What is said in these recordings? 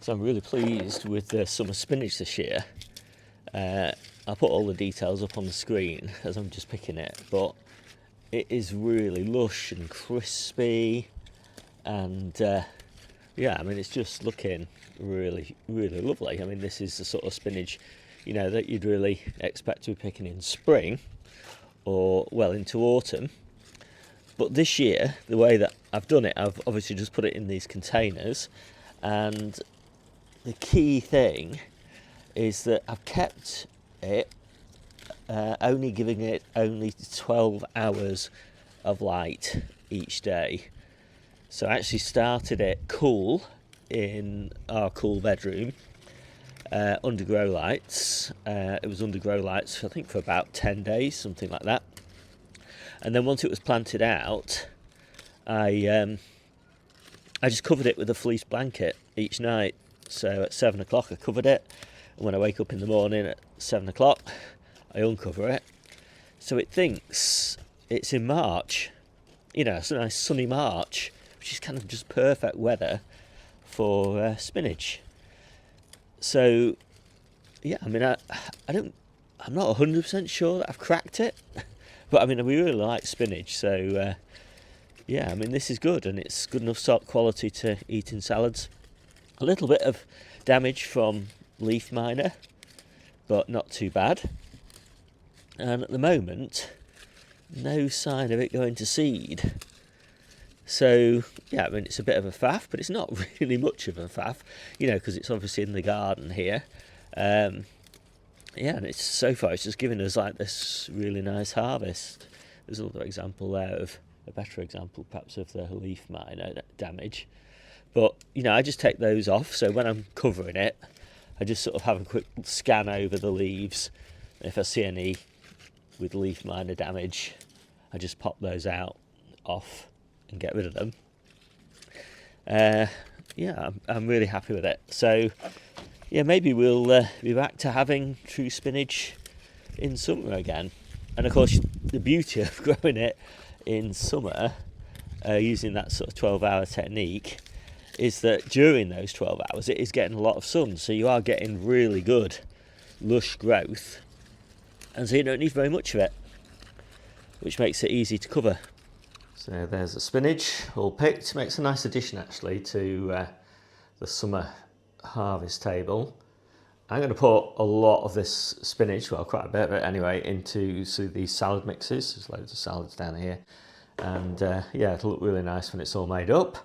So I'm really pleased with the summer spinach this year. I'll put all the details up on the screen as I'm just picking it, but it is really lush and crispy, and yeah, I mean, it's just looking really, really lovely. I mean, this is the sort of spinach, that you'd really expect to be picking in spring or well into autumn. But this year, the way that I've done it, I've obviously just put it in these containers, and the key thing is that I've kept it only giving it only 12 hours of light each day. So I actually started it cool in our cool bedroom under grow lights. It was under grow lights, I think, for about 10 days, something like that. And then once it was planted out, I just covered it with a fleece blanket each night. So at 7 o'clock I covered it, and when I wake up in the morning at 7 o'clock I uncover it. So it thinks it's in March, it's a nice sunny March, which is kind of just perfect weather for spinach. So yeah, I mean, I'm not 100% sure that I've cracked it, but I mean, we really like spinach, so yeah, I mean, this is good, and it's good enough salt quality to eat in salads. A little bit of damage from leaf miner, but not too bad. And at the moment, no sign of it going to seed. So yeah, I mean, it's a bit of a faff, but it's not really much of a faff, because it's obviously in the garden here. Yeah, and it's so far it's just given us like this really nice harvest. There's another example there of a better example, perhaps, of the leaf miner damage. But I just take those off. So when I'm covering it, I just sort of have a quick scan over the leaves. If I see any with leaf miner damage, I just pop those out, off, and get rid of them. Yeah, I'm really happy with it. So yeah, maybe we'll be back to having true spinach in summer again. And of course, the beauty of growing it in summer, using that sort of 12-hour technique, is that during those 12 hours it is getting a lot of sun, so you are getting really good lush growth, and so you don't need very much of it, which makes it easy to cover. So there's the spinach all picked. Makes a nice addition actually to the summer harvest table. I'm going to put a lot of this spinach, well, quite a bit of it anyway, into these salad mixes. There's loads of salads down here, and yeah, it'll look really nice when it's all made up.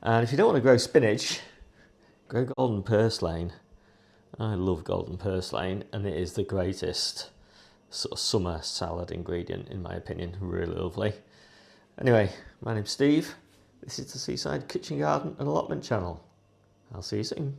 And if you don't want to grow spinach, grow golden purslane. I love golden purslane, and it is the greatest sort of summer salad ingredient, in my opinion. Really lovely. Anyway, my name's Steve. This is the Seaside Kitchen Garden and Allotment channel. I'll see you soon.